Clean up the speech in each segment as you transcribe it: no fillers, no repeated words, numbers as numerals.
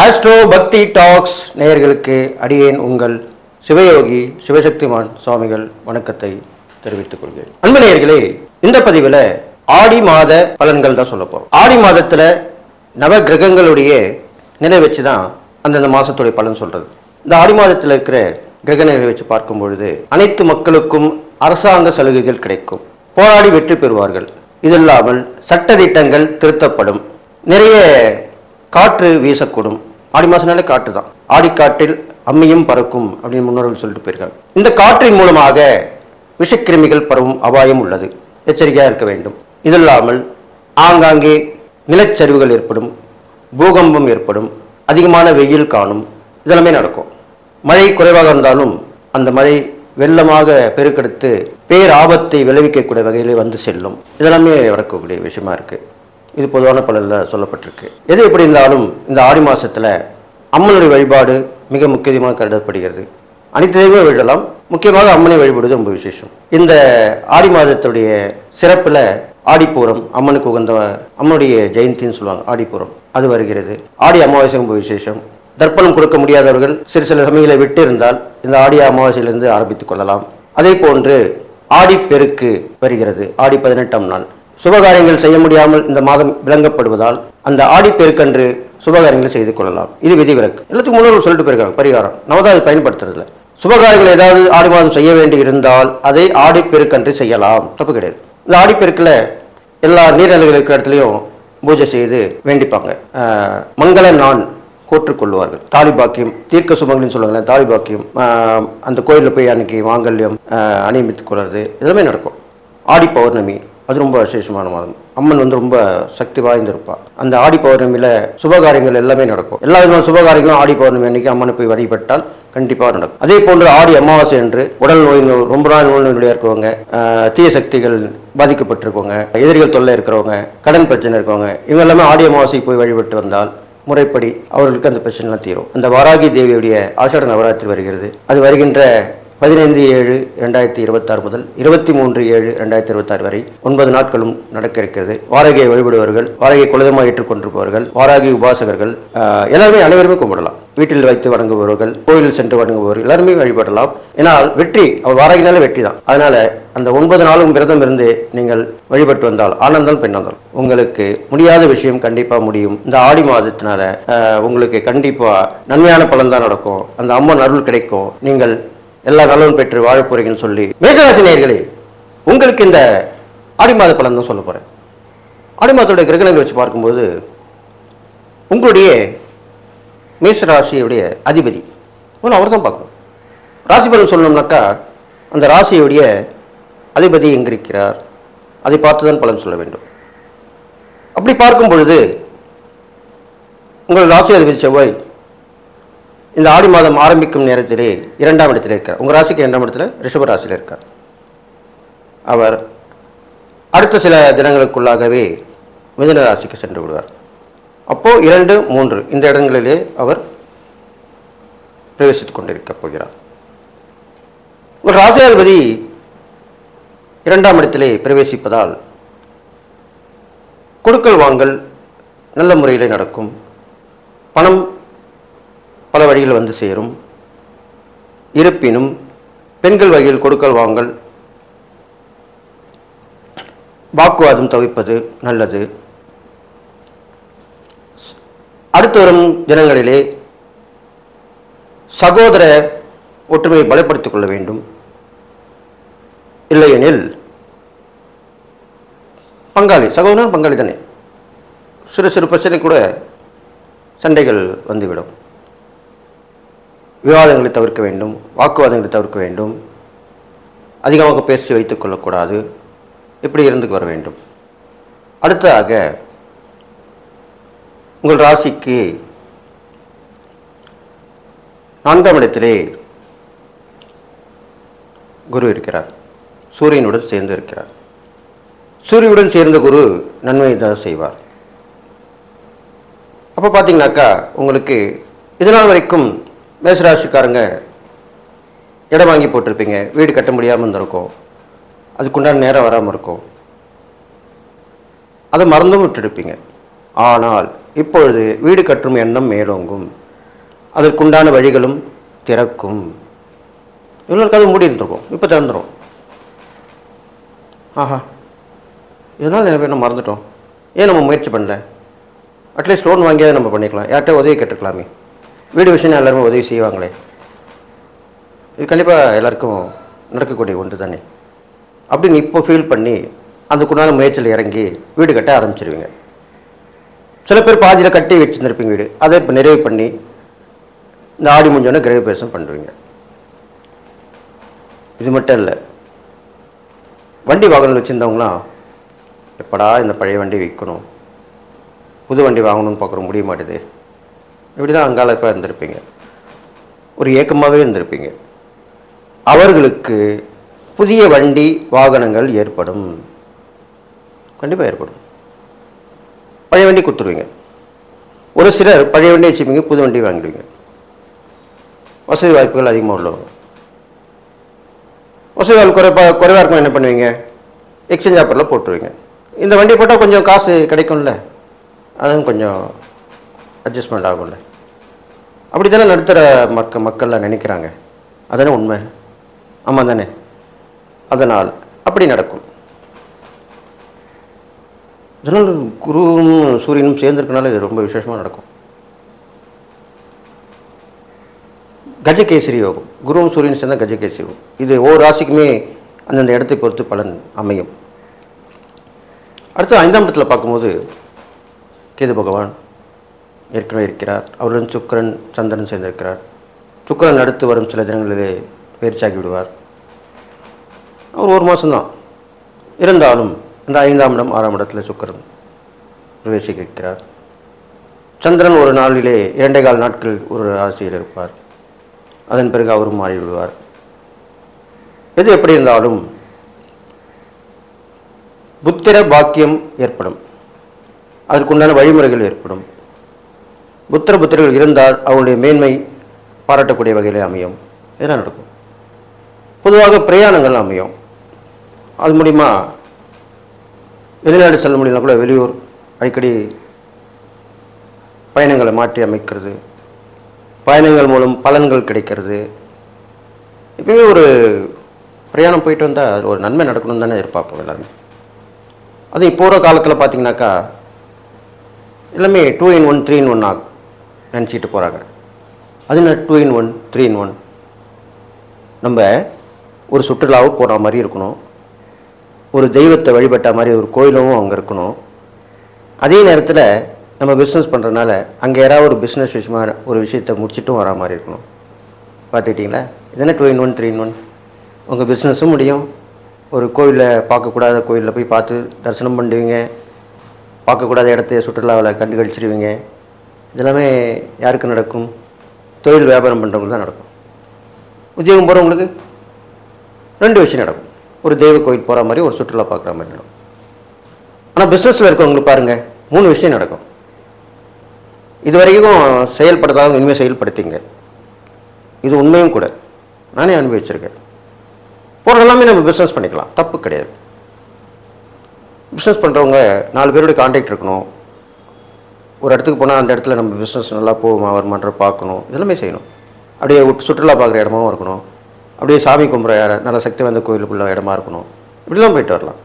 Astro பக்தி tax நேயர்களுக்கு அடியேன் உங்கள் சிவயோகி சிவசக்திமான் சுவாமிகள் வணக்கத்தை தெரிவித்துக் கொள்கிறேன். அன்பு நேயர்களே, இந்த பதிவில் ஆடி மாத பலன்கள் தான் சொல்ல போறோம். ஆடி மாதத்துல நவ கிரகங்களுடைய நிலை வச்சுதான் அந்தந்த மாசத்துடைய பலன் சொல்றது. இந்த ஆடி மாதத்தில் இருக்கிற கிரக நிலை வச்சு பார்க்கும் பொழுது அனைத்து மக்களுக்கும் அரசாங்க சலுகைகள் கிடைக்கும், போராடி வெற்றி பெறுவார்கள். இது இல்லாமல் சட்ட திட்டங்கள் திருத்தப்படும், நிறைய காற்று வீசக்கூடும். ஆடி மாசம்னாலே காற்று தான். ஆடிக்காற்றில் அம்மியும் பறக்கும் அப்படின்னு முன்னோர்கள் சொல்லிட்டு போயிருக்காங்க. இந்த காற்றின் மூலமாக விஷக்கிருமிகள் பரவும் அபாயம் உள்ளது, எச்சரிக்கையாக இருக்க வேண்டும். இது இல்லாமல் ஆங்காங்கே நிலச்சரிவுகள் ஏற்படும், பூகம்பம் ஏற்படும், அதிகமான வெயில் காணும், இதெல்லாமே நடக்கும். மழை குறைவாக இருந்தாலும் அந்த மழை வெள்ளமாக பெருக்கெடுத்து பேராபத்தை விளைவிக்கக்கூடிய வகையிலே வந்து செல்லும். இதெல்லாமே நடக்கக்கூடிய விஷயமா இருக்கு. இது பொதுவான பலனில் சொல்லப்பட்டிருக்கு. எது எப்படி இருந்தாலும் இந்த ஆடி மாசத்துல அம்மனுடைய வழிபாடு மிக முக்கியமாக கருதப்படுகிறது. அனைத்து தெய்வமே வழிபடலாம், முக்கியமாக அம்மனை வழிபடுவது ரொம்ப விசேஷம். இந்த ஆடி மாதத்துடைய சிறப்புல ஆடிப்பூரம், அம்மனுக்கு உகந்த அம்மனுடைய ஜெயந்தின்னு சொல்லுவாங்க, ஆடிப்பூரம் அது வருகிறது. ஆடி அமாவாசை ரொம்ப விசேஷம். தர்ப்பணம் கொடுக்க முடியாதவர்கள் சிறு சில சமயங்களை விட்டு இருந்தால் இந்த ஆடி அமாவாசையிலிருந்து ஆரம்பித்துக் கொள்ளலாம். அதே போன்று ஆடிப்பெருக்கு வருகிறது, ஆடி 18ஆம் நாள். சுபகாரியங்கள் செய்ய முடியாமல் இந்த மாதம் விளங்கப்படுவதால் அந்த ஆடிப்பெருக்கன்று சுபகாரியங்களை செய்து கொள்ளலாம். இது விதிவிலக்கு. எல்லாத்துக்கும் முன்னோர்கள் சொல்லிட்டு போயிருக்காங்க பரிகாரம். நம்ம தான் அதை பயன்படுத்துறதில்ல. சுபகாரியங்கள் ஏதாவது ஆடி மாதம் செய்ய வேண்டி இருந்தால் அதை ஆடிப்பெருக்கன்று செய்யலாம், தப்பு கிடையாது. இந்த ஆடிப்பெருக்கில் எல்லா நீர்நிலைகள் இருக்கிற இடத்துலையும் பூஜை செய்து வேண்டிப்பாங்க. மங்கள நான் கோற்றுக்கொள்வார்கள். தாலி பாக்கியம், தீர்க்க சுமங்கலின்னு சொல்லுவாங்க, தாலி பாக்கியம் அந்த கோயிலில் போய் அன்னைக்கு மாங்கல்யம் அணிமித்துக் கொள்வது இதெல்லாமே நடக்கும். ஆடி பௌர்ணமி அது ரொம்ப விசேஷமான மாதம். அம்மன் ரொம்ப சக்தி வாய்ந்திருப்பாள். அந்த ஆடி பௌர்ணமியில சுபகாரியங்கள் எல்லாமே நடக்கும். எல்லா விதமான சுபகாரியங்களும் ஆடி பௌர்ணமி அன்னைக்கு அம்மனை போய் வழிபட்டால் கண்டிப்பாக நடக்கும். அதே போன்று ஆடி அமாவாசை என்று உடல் நோய், ரொம்ப நாள் நோய்நொடியாக இருக்கவங்க, தீய சக்திகள் பாதிக்கப்பட்டிருக்கவங்க, எதிரிகள் தொல்லை இருக்கிறவங்க, கடன் பிரச்சனை இருக்கவங்க, இவங்க எல்லாமே ஆடி அமாவாசைக்கு போய் வழிபட்டு வந்தால் முறைப்படி அவர்களுக்கு அந்த பிரச்சனைலாம் தீரும். அந்த வாராகி தேவியுடைய ஆஷாட நவராத்திரி வருகிறது. அது வருகின்ற 15/7/2026 முதல் 23/7/2026 வரை 9 நாட்களும் நடக்க இருக்கிறது. வாராகியை வழிபடுவர்கள், வாராகியை குலதெய்வமாக ஏற்றுக்கொண்டிருப்பவர்கள், வாராகி உபாசகர்கள் எல்லாருமே அனைவருமே கும்பிடலாம். வீட்டில் வைத்து வணங்குபவர்கள், கோயிலில் சென்று வணங்குபவர்கள் எல்லாருமே வழிபடலாம். ஏன்னால் வெற்றி, அவர் வாராகினாலே வெற்றி தான். அதனால அந்த 9 நாளும் விரதம் இருந்து நீங்கள் வழிபட்டு வந்தால், ஆனந்தால் பெண்ணாந்தால் உங்களுக்கு முடியாத விஷயம் கண்டிப்பா முடியும். இந்த ஆடி மாதத்தினால உங்களுக்கு கண்டிப்பா நன்மையான பலன் தான் நடக்கும். அந்த அம்மன் அருள் கிடைக்கும். நீங்கள் எல்லா நலனும் பெற்று வாழ போறீங்கன்னு சொல்லி, மேசராசி நேயர்களே, உங்களுக்கு இந்த ஆடி மாத பலன் தான் சொல்ல போறேன். ஆடி மாதத்துடைய கிரகணங்களை வச்சு பார்க்கும்போது உங்களுடைய மேசராசியுடைய அதிபதி அவர் தான் பார்க்கணும். ராசி பலன் சொல்லணும்னாக்கா அந்த ராசியுடைய அதிபதி எங்கிருக்கிறார் அதை பார்த்துதான் பலன் சொல்ல வேண்டும். அப்படி பார்க்கும் பொழுது உங்கள் ராசி அதிபதி செவ்வாய் இந்த ஆடி மாதம் ஆரம்பிக்கும் நேரத்திலே 2ஆம் இடத்தில் இருக்கார். உங்கள் ராசிக்கு 2ஆம் இடத்துல ரிஷப ராசியில் இருக்கார். அவர் அடுத்த சில தினங்களுக்குள்ளாகவே மிதுன ராசிக்கு சென்று விடுவார். அப்போ 2, 3 இந்த இடங்களிலே அவர் பிரவேசித்துக் கொண்டிருக்க போகிறார். உங்கள் ராசியாதிபதி 2ஆம் இடத்திலே பிரவேசிப்பதால் கொடுக்கல் வாங்கல் நல்ல முறையில் நடக்கும். பணம் பல வழிகள் வந்து சேரும். இருப்பினும் பெண்கள் வகையில் கொடுக்கல் வாங்கல், வாக்குவாதம் தவிர்ப்பது நல்லது. அடுத்து வரும் தினங்களிலே சகோதர ஒற்றுமையை பலப்படுத்திக் கொள்ள வேண்டும். இல்லையெனில் பங்காளி, சகோதரன் பங்காளி தானே, சிறு சிறு பிரச்சனை கூட சண்டைகள் வந்துவிடும். விவாதங்களை தவிர்க்க வேண்டும், வாக்குவாதங்களை தவிர்க்க வேண்டும், அதிகமாக பேசி வைத்துக் கொள்ளக்கூடாது, இப்படி இருந்து வர வேண்டும். அடுத்ததாக உங்கள் ராசிக்கு 4ஆம் இடத்திலே குரு இருக்கிறார், சூரியனுடன் சேர்ந்து இருக்கிறார். சூரியனுடன் சேர்ந்த குரு நன்மை தான் செய்வார். அப்போ பார்த்தீங்கன்னாக்கா உங்களுக்கு இதனால் வரைக்கும் மேசராசிக்காரங்க இடம் வாங்கி போட்டிருப்பீங்க, வீடு கட்ட முடியாமல் இருந்திருக்கும், அதுக்குண்டான நேரம் வராமல் இருக்கும், அதை மறந்தும் விட்டுருப்பீங்க. ஆனால் இப்பொழுது வீடு கட்டும் எண்ணம் மேலோங்கும், அதற்குண்டான வழிகளும் திறக்கும். இவ்வளோ கதை மூடி இருந்திருக்கும், இப்போ திறந்துடும். ஆஹா, இதனால் நிறைய பேர் நம்ம மறந்துட்டோம். ஏன் நம்ம முயற்சி பண்ணல? அட்லீஸ்ட் லோன் வாங்கியாவது நம்ம பண்ணிக்கலாம், யார்கிட்ட உதவி கேட்டுக்கலாமே. வீடு விஷயம் எல்லாருமே உதவி செய்வாங்களே. இது கண்டிப்பாக எல்லாருக்கும் நடக்கக்கூடிய ஒன்று தானே அப்படின்னு இப்போ ஃபீல் பண்ணி அதுக்குண்டான முயற்சியில் இறங்கி வீடு கட்ட ஆரம்பிச்சிருவீங்க. சில பேர் பாதியில் கட்டி வச்சுருந்துருப்பீங்க வீடு, அதை இப்போ நிறைவு பண்ணி இந்த ஆடி முடிஞ்சோடனே கிரகப்பிரவேசம் பண்ணுவீங்க. இது மட்டும் இல்லை, வண்டி வாகனம் வச்சுருந்தவங்களாம் எப்படா இந்த பழைய வண்டி விற்கணும், புது வண்டி வாங்கணும்னு பார்க்குற முடிய மாட்டேது, இப்படி தான் அங்கால இப்போ இருந்திருப்பீங்க. ஒரு ஏக்கமாகவே இருந்திருப்பீங்க. அவர்களுக்கு புதிய வண்டி வாகனங்கள் ஏற்படும், கண்டிப்பாக ஏற்படும். பழைய வண்டி கொடுத்துருவீங்க. ஒரு சிலர் பழைய வண்டி வச்சுப்பீங்க, புது வண்டி வாங்கிடுவீங்க. வசதி வாய்ப்புகள் அதிகமாக உள்ளவங்க. வசதி வாய்ப்பு குறைவாக இருக்கும், என்ன பண்ணுவீங்க? எக்ஸ்சேஞ்ச் ஆஃபரில் போட்டுருவீங்க. இந்த வண்டி போட்டால் கொஞ்சம் காசு கிடைக்கும்ல, அதுவும் கொஞ்சம் அட்ஜஸ்ட்மெண்ட் ஆகும்ல. அப்படி தானே நடுத்தர மக்கள்லாம் நினைக்கிறாங்க. அதானே உண்மை? ஆமாம் தானே? அதனால் அப்படி நடக்கும். இதனால் குருவும் சூரியனும் சேர்ந்துருக்கனால இது ரொம்ப விசேஷமாக நடக்கும். கஜகேசரி யோகம், குருவும் சூரியன் சேர்ந்த கஜகேசரி யோகம். இது ஒவ்வொரு ராசிக்குமே அந்தந்த இடத்தை பொறுத்து பலன் அமையும். அடுத்து 5ஆம் இடத்துல பார்க்கும்போது கேது பகவான் ஏற்கனவே இருக்கிறார். அவருடன் சுக்கிரன் சந்திரன் சேர்ந்திருக்கிறார். சுக்கிரன் அடுத்து வரும் சில தினங்களிலே பயிற்சியாகி விடுவார். அவர் ஒரு மாதம்தான் இருந்தாலும் இந்த 5ஆம் இடம் 6ஆம் இடத்துல சுக்கிரன் பிரவேசிக்கிறார். சந்திரன் ஒரு நாளிலே 2.25 நாட்கள் ஒரு ராசியில் இருப்பார். அதன் பிறகு அவரும் மாறிவிடுவார். எது எப்படி இருந்தாலும் புத்திர பாக்கியம் ஏற்படும், அதற்குண்டான வழிமுறைகள் ஏற்படும். புத்திரர்கள் இருந்தால் அவங்களுடைய மேன்மை பாராட்டக்கூடிய வகையில் அமையும். இதெல்லாம் நடக்கும். பொதுவாக பிரயாணங்கள் அமையும். அது மூலிமா வெளிநாடு செல்ல முடியலனா கூட வெளியூர் அடிக்கடி பயணங்களை மாற்றி அமைக்கிறது, பயணங்கள் மூலம் பலன்கள் கிடைக்கிறது. இப்போவே ஒரு பிரயாணம் போயிட்டு வந்தால் அது ஒரு நன்மை நடக்கணும்னு தானே எதிர்பார்ப்போம் எல்லாருமே. அதுவும் இப்போ ஒரு காலத்தில் பார்த்தீங்கன்னாக்கா எல்லாமே 2-in-1 3-in-1 ஆகும் நினச்சிக்கிட்டு போகிறாங்க. அது என்ன 2-in-1 3-in-1? நம்ம ஒரு சுற்றுலாவும் போகிற மாதிரி இருக்கணும், ஒரு தெய்வத்தை வழிபட்ட மாதிரி ஒரு கோயிலும் அங்கே இருக்கணும். அதே நேரத்தில் நம்ம பிஸ்னஸ் பண்ணுறதுனால அங்கே யாராவது ஒரு பிஸ்னஸ் விஷயமாக ஒரு விஷயத்தை முடிச்சுட்டும் வரா மாதிரி இருக்கணும். பார்த்துக்கிட்டிங்களா? இதென்ன 2-in-1 3-in-1? உங்கள் பிஸ்னஸும் முடியும், ஒரு கோயிலில் பார்க்கக்கூடாத கோயிலில் போய் பார்த்து தரிசனம் பண்ணுவீங்க, பார்க்கக்கூடாத இடத்த சுற்றுலாவில் கண்டு கழிச்சிடுவீங்க. இதெல்லாமே யாருக்கு நடக்கும்? தொழில் வியாபாரம் பண்ணுறவங்களுக்கு தான் நடக்கும். உத்தியோகம் போகிறவங்களுக்கு 2 விஷயம் நடக்கும். ஒரு தெய்வ கோயில் போகிற மாதிரி, ஒரு சுற்றுலா பார்க்குற மாதிரி நடக்கும். ஆனால் பிஸ்னஸில் இருக்கவங்களுக்கு பாருங்கள் 3 விஷயம் நடக்கும். இது வரைக்கும் செயல்படுத்தாத இனிமேல் செயல்படுத்திங்க. இது உண்மையும் கூட, நானே அனுபவிச்சிருக்கேன். போகிற எல்லாமே நம்ம பிஸ்னஸ் பண்ணிக்கலாம், தப்பு கிடையாது. பிஸ்னஸ் பண்ணுறவங்க 4 பேருடைய கான்டாக்ட் இருக்கணும். ஒரு இடத்துக்கு போனால் அந்த இடத்துல நம்ம பிஸ்னஸ் நல்லா போகுமா வருமான்ற பார்க்கணும். இதெல்லாமே செய்யணும். அப்படியே சுற்றுலா பார்க்குற இடமாவும் இருக்கணும். அப்படியே சாமி கும்பிட்ற நல்ல சக்தி வந்த கோயிலுக்குள்ள இடமா இருக்கணும். இப்படிலாம் போயிட்டு வரலாம்.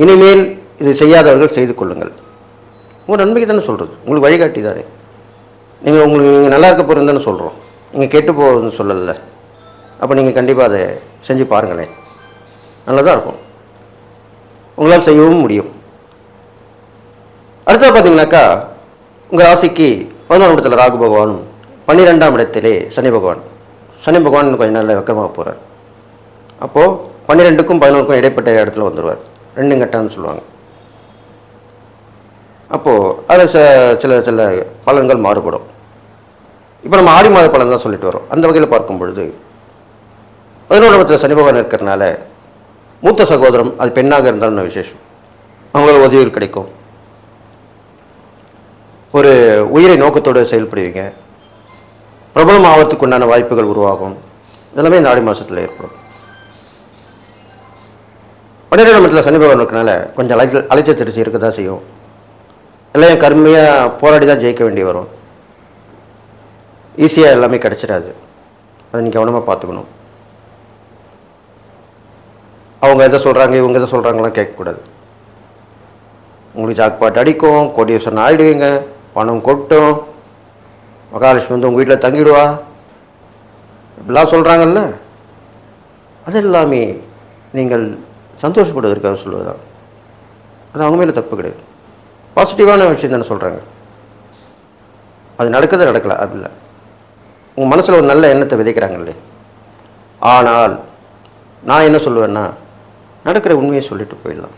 இனிமேல் இது செய்யாதவர்கள் செய்து கொள்ளுங்கள். உங்கள் நன்மைக்கு தானே சொல்கிறது, உங்களுக்கு வழிகாட்டி தானே. நீங்கள் நல்லா இருக்க போகிறேன்னு தானே சொல்கிறோம், நீங்கள் கெட்டு போகுதுன்னு சொல்லலை. அப்போ நீங்கள் கண்டிப்பாக அதை செஞ்சு பாருங்களேன், நல்லதாக இருக்கும். உங்களால் செய்யவும் முடியும். அடுத்தது பார்த்தீங்கன்னாக்கா உங்கள் ராசிக்கு 11ஆம் இடத்துல ராகு பகவானும் 12ஆம் இடத்திலே சனி பகவான். சனி பகவான் கொஞ்சம் நல்ல வெக்கமாக போகிறார். அப்போது 12க்கும் 11க்கும் இடைப்பட்ட இடத்துல வந்துடுவார். 2 கட்டம்னு சொல்லுவாங்க. அப்போது அதில் சில சில பலன்கள் மாறுபடும். இப்போ நம்ம ஆடி மாத பலன் தான் சொல்லிட்டு வரோம். அந்த வகையில் பார்க்கும் பொழுது 11ஆம் இடத்துல சனி பகவான் இருக்கிறனால மூத்த சகோதரம், அது பெண்ணாக இருந்தாலும் விசேஷம், அவங்களோட உதவிகள் கிடைக்கும். ஒரு உயிரை நோக்கத்தோடு செயல்படுவீங்க. பிரபலம் ஆவறதுக்கு உண்டான வாய்ப்புகள் உருவாகும். இதெல்லாமே இந்த ஆடி மாதத்தில் ஏற்படும். 12ஆம் இடத்துல சனி பகவான் இருக்கனால கொஞ்சம் அலைச்சல் திருச்சி இருக்க தான் செய்யும். எல்லாம் கருமையாக போராடி தான் ஜெயிக்க வேண்டி வரும். ஈஸியாக எல்லாமே கிடச்சிடாது. அதை நீங்கள் கவனமாக பார்த்துக்கணும். அவங்க எதை சொல்கிறாங்க, இவங்க எதை சொல்கிறாங்களாம் கேட்கக்கூடாது. உங்களுக்கு ஜாக்பாட் அடிக்கும், கோடீஸ்வரன் ஆகிடுவீங்க, பணம் கொட்டும், மகாலட்சுமி வந்து உங்கள் வீட்டில் தங்கிடுவா, இப்படிலாம் சொல்கிறாங்கல்ல, அது எல்லாமே நீங்கள் சந்தோஷப்படுவதற்காக சொல்லுவதுதான். அது அவங்க மேலே தப்பு கிடையாது. பாசிட்டிவான விஷயம் தானே சொல்கிறாங்க. அது நடக்குது நடக்கலை அது இல்லை. உங்கள் மனசில் ஒரு நல்ல எண்ணத்தை விதைக்கிறாங்களே. ஆனால் நான் என்ன சொல்லுவேன்னா, நடக்கிற உண்மையை சொல்லிட்டு போயிடலாம்.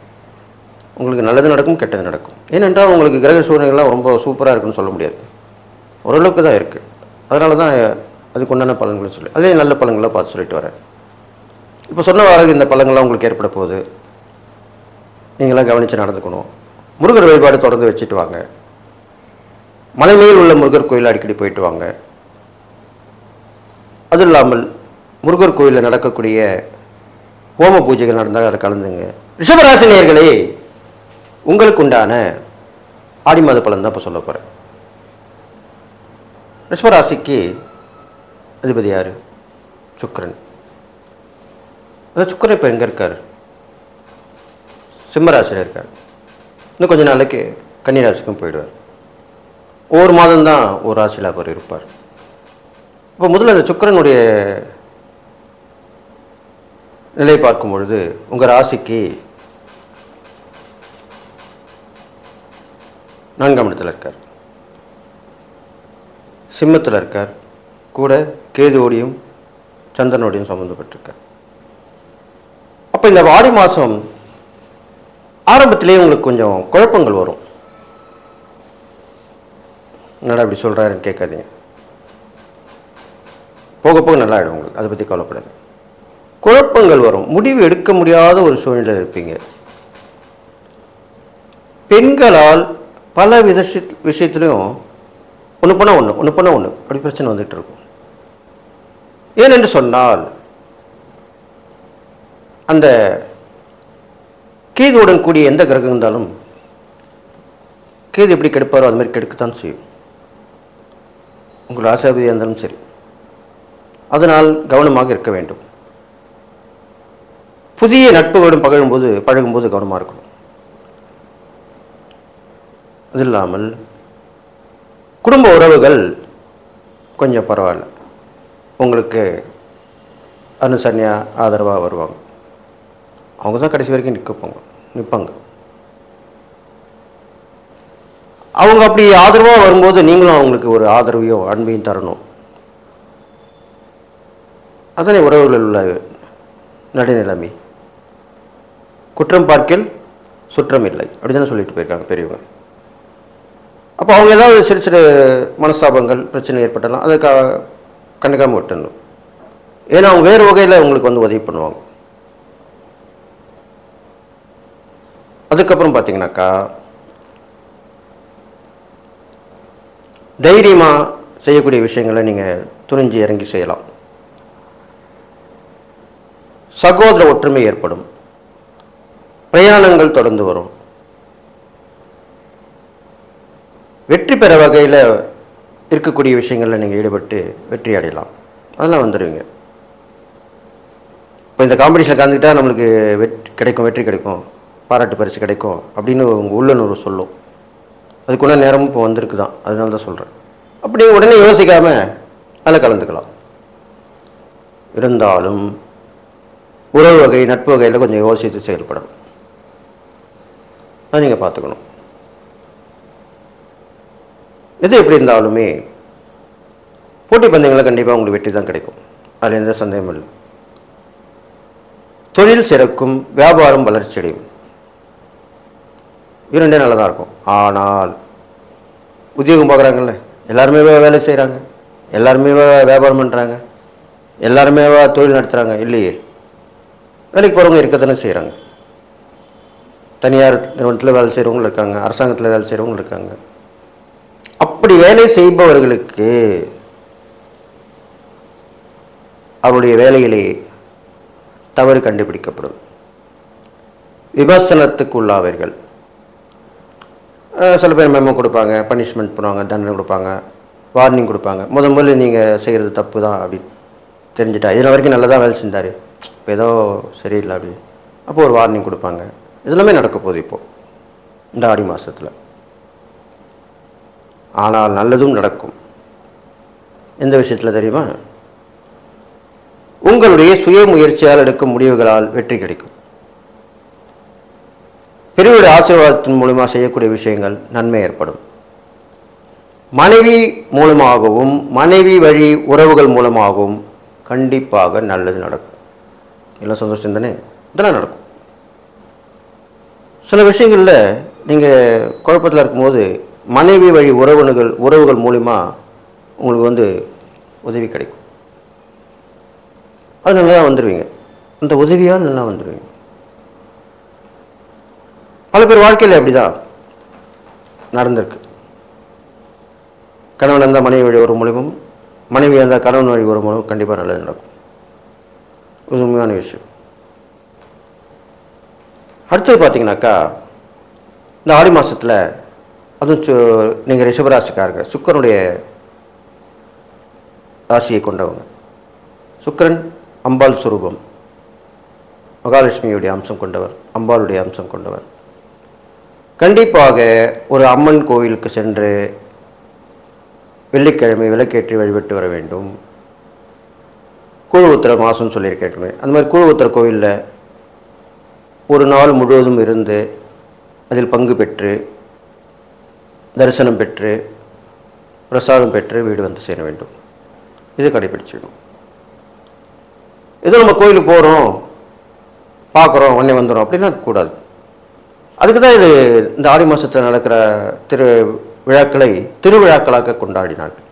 உங்களுக்கு நல்லது நடக்கும், கெட்டது நடக்கும். ஏனென்றால் உங்களுக்கு கிரக சூழ்நிலைகள்லாம் ரொம்ப சூப்பராக இருக்குன்னு சொல்ல முடியாது. ஓரளவுக்கு தான் இருக்குது. அதனால தான் அதுக்கு உண்டான பலன்களை சொல்லி அதே நல்ல பலன்களை பார்த்து சொல்லிட்டு வரேன். இப்போ சொன்ன வாரம் இந்த பலன்கள்லாம் உங்களுக்கு ஏற்பட போகுது. நீங்களாம் கவனித்து நடந்துக்கணும். முருகர் வழிபாடு தொடர்ந்து வச்சுட்டு வாங்க. மலை மேல் உள்ள முருகர் கோயில் அடிக்கடி போயிட்டு வாங்க. அது இல்லாமல் முருகர் கோயிலில் நடக்கக்கூடிய ஹோம பூஜைகள் நடந்தால் அதை கலந்துங்க. ரிஷபராசி நேயர்களே, உங்களுக்கு உண்டான ஆடி மாத பலன் தான் இப்போ சொல்ல போகிறேன். ரிஷபராசிக்கு அதிபதி யார்? சுக்கிரன். அதான் சுக்கிரன் இப்போ எங்கே இருக்கார்? சிம்மராசியில் இருக்கார். இன்னும் கொஞ்ச நாளைக்கு கன்னிராசிக்கும் போயிடுவார். ஒவ்வொரு மாதம்தான் ஒரு ராசியில் அவர் இருப்பார். இப்போ முதல்ல அந்த சுக்கிரனுடைய நிலை பார்க்கும் பொழுது உங்கள் ராசிக்கு 4ஆம் இடத்துல இருக்கார், சிம்மத்தில் இருக்கார், கூட கேதுவோடையும் சந்திரனோடையும் சம்மந்தப்பட்டிருக்கார். அப்போ இந்த ஆடி மாதம் ஆரம்பத்திலேயே உங்களுக்கு கொஞ்சம் குழப்பங்கள் வரும். என்னடா இப்படி சொல்கிறாருன்னு கேட்காதீங்க. போக போக நல்லா ஆகிடும் உங்களுக்கு. அதை பற்றி கவலைப்படாது. குழப்பங்கள் வரும். முடிவு எடுக்க முடியாத ஒரு சூழ்நிலையில் இருப்பீங்க. பெண்களால் பல விஷயத்துலையும் ஒன்று பண்ண ஒன்று அப்படி பிரச்சனை வந்துட்டு இருக்கும். ஏனென்று சொன்னால் அந்த கேதுவுடன் கூடிய எந்த கிரகம் இருந்தாலும் கேது எப்படி கெடுப்பாரோ அது மாதிரி கெடுக்கத்தான் செய்யும். உங்கள் ஆசாபியாக இருந்தாலும் சரி. அதனால் கவனமாக இருக்க வேண்டும். புதிய நட்புகளுடன் பழகும்போது கவனமாக இருக்கணும். அது இல்லாமல் குடும்ப உறவுகள் கொஞ்சம் பரவாயில்ல, உங்களுக்கு அனுசரணையாக ஆதரவாக வருவாங்க. அவங்க தான் கடைசி வரைக்கும் நிற்பாங்க. அவங்க அப்படி ஆதரவாக வரும்போது நீங்களும் அவங்களுக்கு ஒரு ஆதரவையும் அன்பையும் தரணும். அதனை உறவுகளில் உள்ள நடுநிலைமை. குற்றம் பார்க்கில் சுற்றம் இல்லை அப்படி தானே சொல்லிட்டு போயிருக்காங்க பெரியவங்க. அப்போ அவங்க ஏதாவது சிறு சிறு மனஸ்தாபங்கள் பிரச்சனை ஏற்பட்டாலும் அதை கண்டுக்காமல் விட்டுணும். ஏன்னா அவங்க வேறு வகையில் உங்களுக்கு வந்து உதவி பண்ணுவாங்க. அதுக்கப்புறம் பார்த்தீங்கன்னாக்கா தைரியமாக செய்யக்கூடிய விஷயங்களை நீங்கள் துணிஞ்சு இறங்கி செய்யலாம். சகோதர ஒற்றுமை ஏற்படும். பிரயாணங்கள் தொடர்ந்து வரும். வெற்றி பெற வகையில் இருக்கக்கூடிய விஷயங்களில் நீங்கள் ஈடுபட்டு வெற்றி அடையலாம். அதெல்லாம் வந்துடுவீங்க. இப்போ இந்த காம்படிஷனில் கலந்துக்கிட்டால் நம்மளுக்கு வெற்றி கிடைக்கும், பாராட்டு பரிசு கிடைக்கும் அப்படின்னு உங்கள் உள்ளுணர்வு சொல்லும். அதுக்குள்ள நேரமும் இப்போ வந்திருக்கு தான், அதனால தான் சொல்கிறேன். அப்படி உடனே யோசிக்காமல் அதில் கலந்துக்கலாம். இருந்தாலும் உறவு வகை நட்பு வகையில் கொஞ்சம் யோசித்து செயல்படணும். அதை நீங்கள் பார்த்துக்கணும். எது எப்படி இருந்தாலுமே போட்டி பந்தயங்களில் கண்டிப்பாக உங்களுக்கு வெற்றி தான் கிடைக்கும். அதில் எந்த சந்தேகமும் இல்லை. தொழில் சிறக்கும், வியாபாரம் வளர்ச்சி அடையும். இரண்டே நல்லதாக இருக்கும். ஆனால் உத்தியோகம் பார்க்குறாங்கல்ல, எல்லாருமே வேலை செய்கிறாங்க, எல்லாருமே வியாபாரம் பண்ணுறாங்க, எல்லாருமே தொழில் நடத்துகிறாங்க இல்லையே. வேலைக்கு போகிறவங்க இருக்கத்தானே செய்கிறாங்க. தனியார் நிறுவனத்தில் வேலை செய்கிறவங்களும் இருக்காங்க, அரசாங்கத்தில் வேலை செய்கிறவங்களும் இருக்காங்க. அப்படி வேலை செய்பவர்களுக்கு அவருடைய வேலையிலே தவறு கண்டுபிடிக்கப்படும், விமர்சனத்துக்கு உள்ளாவீர்கள். சில பேர் மெமோ கொடுப்பாங்க, பனிஷ்மெண்ட் பண்ணுவாங்க, தண்டனை கொடுப்பாங்க, வார்னிங் கொடுப்பாங்க. முதல்ல நீங்கள் செய்கிறது தப்பு தான் அப்படின்னு தெரிஞ்சுட்டா, இதில் வரைக்கும் நல்லா தான் வேலை செஞ்சார், இப்போ ஏதோ சரியில்லை அப்படி, அப்போ ஒரு வார்னிங் கொடுப்பாங்க. இதெல்லாமே நடக்க போகுது இப்போது இந்த ஆடி மாதத்தில். ஆனால் நல்லதும் நடக்கும். எந்த விஷயத்தில் தெரியுமா? உங்களுடைய சுய முயற்சியால் எடுக்கும் முடிவுகளால் வெற்றி கிடைக்கும். பெரியவருடைய ஆசீர்வாதத்தின் மூலமாக செய்யக்கூடிய விஷயங்கள் நன்மை ஏற்படும். மனைவி மூலமாகவும் மனைவி வழி உறவுகள் மூலமாகவும் கண்டிப்பாக நல்லது நடக்கும். எல்லாம் சந்தோஷம் தானே? இதெல்லாம் நடக்கும். சில விஷயங்களில் நீங்கள் குழப்பத்தில் இருக்கும்போது மனைவி வழி உறவுகள் மூலிமா உங்களுக்கு உதவி கிடைக்கும். அது நல்லா வந்துடுவீங்க. அந்த உதவியால் நல்லா வந்துடுவீங்க. பல பேர் வாழ்க்கையில் அப்படி தான் நடந்திருக்கு. கணவன் இருந்தால் மனைவி வழி ஒரு மூலியமும், மனைவி இருந்தால் கணவன் வழி ஒரு மூலம் கண்டிப்பாக நல்லது நடக்கும். இது உண்மையான விஷயம். அடுத்தது பார்த்தீங்கன்னாக்கா, இந்த ஆடி மாதத்தில் அதுவும் நீங்கள் ரிஷபராசிக்காரங்க, சுக்கிரனுடைய ராசியை கொண்டவங்க. சுக்கிரன் அம்பாள் சுரூபம், மகாலட்சுமியுடைய அம்சம் கொண்டவர், அம்பாளுடைய அம்சம் கொண்டவர். கண்டிப்பாக ஒரு அம்மன் கோவிலுக்கு சென்று வெள்ளிக்கிழமை விளக்கேற்றி வழிபட்டு வர வேண்டும். கூழு ஊத்துற மாதம்னு சொல்லியிருக்கேன். அந்த மாதிரி கூழு ஊத்துற கோவிலில் ஒரு நாள் முழுவதும் இருந்து அதில் பங்கு பெற்று தரிசனம் பெற்று பிரசாதம் பெற்று வீடு வந்து சேர வேண்டும். இது கடைபிடிச்சிடணும். ஏதோ நம்ம கோயிலுக்கு போகிறோம், பார்க்குறோம், உடனே வந்துடும் அப்படின்னா கூடாது. அதுக்கு தான் இது இந்த ஆடி மாதத்தில் நடக்கிற திருவிழாக்களாக கொண்டாடினார்கள்.